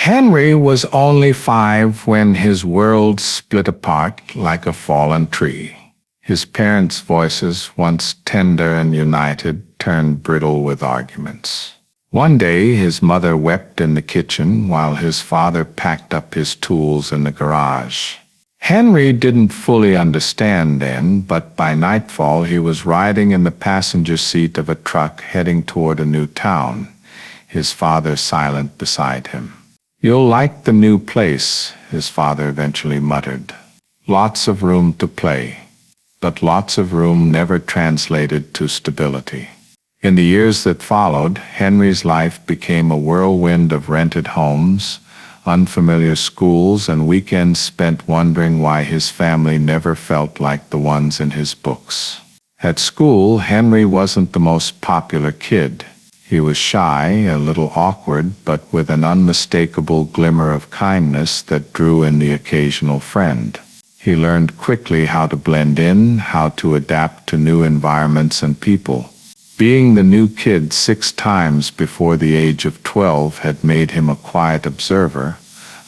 Henry was only 5 when his world split apart like a fallen tree. His parents' voices, once tender and united, turned brittle with arguments. One day his mother wept in the kitchen while his father packed up his tools in the garage. Henry didn't fully understand then, but by nightfall he was riding in the passenger seat of a truck heading toward a new town, his father silent beside him. "You'll like the new place," his father eventually muttered. "Lots of room to play." But lots of room never translated to stability. In the years that followed, Henry's life became a whirlwind of rented homes, unfamiliar schools, and weekends spent wondering why his family never felt like the ones in his books. At school, Henry wasn't the most popular kid. He was shy, a little awkward, but with an unmistakable glimmer of kindness that drew in the occasional friend. He learned quickly how to blend in, how to adapt to new environments and people. Being the new kid 6 times before the age of 12 had made him a quiet observer,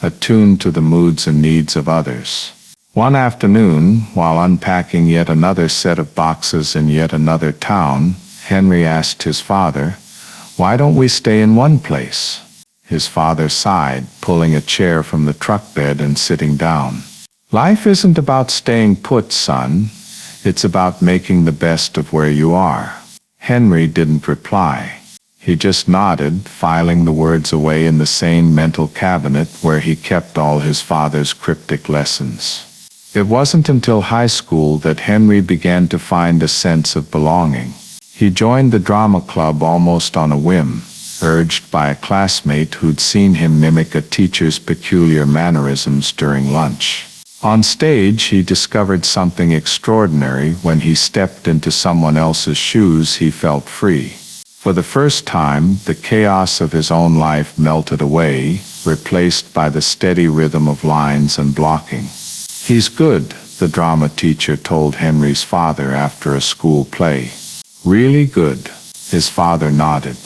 attuned to the moods and needs of others. One afternoon, while unpacking yet another set of boxes in yet another town, Henry asked his father, "Why don't we stay in one place?" His father sighed, pulling a chair from the truck bed and sitting down. "Life isn't about staying put, son. It's about making the best of where you are." Henry didn't reply. He just nodded, filing the words away in the same mental cabinet where he kept all his father's cryptic lessons. It wasn't until high school that Henry began to find a sense of belonging. He joined the drama club almost on a whim, urged by a classmate who'd seen him mimic a teacher's peculiar mannerisms during lunch. On stage, he discovered something extraordinary. When he stepped into someone else's shoes, he felt free. For the first time, the chaos of his own life melted away, replaced by the steady rhythm of lines and blocking. "He's good," the drama teacher told Henry's father after a school play. "Really good." His father nodded,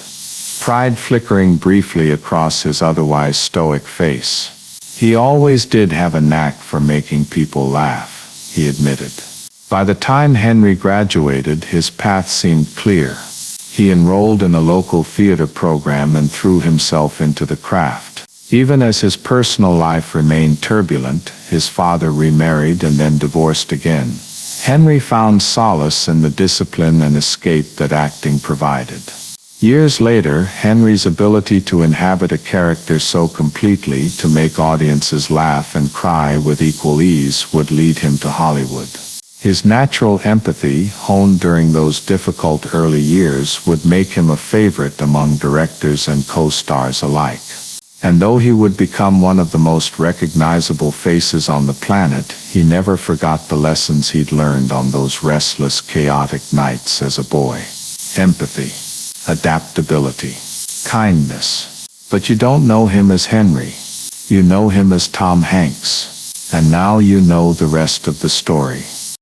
pride flickering briefly across his otherwise stoic face. "He always did have a knack for making people laugh," he admitted. By the time Henry graduated, his path seemed clear. He enrolled in a local theater program and threw himself into the craft. Even as his personal life remained turbulent, his father remarried and then divorced again. Henry found solace in the discipline and escape that acting provided. Years later, Henry's ability to inhabit a character so completely, to make audiences laugh and cry with equal ease, would lead him to Hollywood. His natural empathy, honed during those difficult early years, would make him a favorite among directors and co-stars alike. And though he would become one of the most recognizable faces on the planet, he never forgot the lessons he'd learned on those restless, chaotic nights as a boy. Empathy, adaptability, kindness. But you don't know him as Henry. You know him as Tom Hanks. And now you know the rest of the story.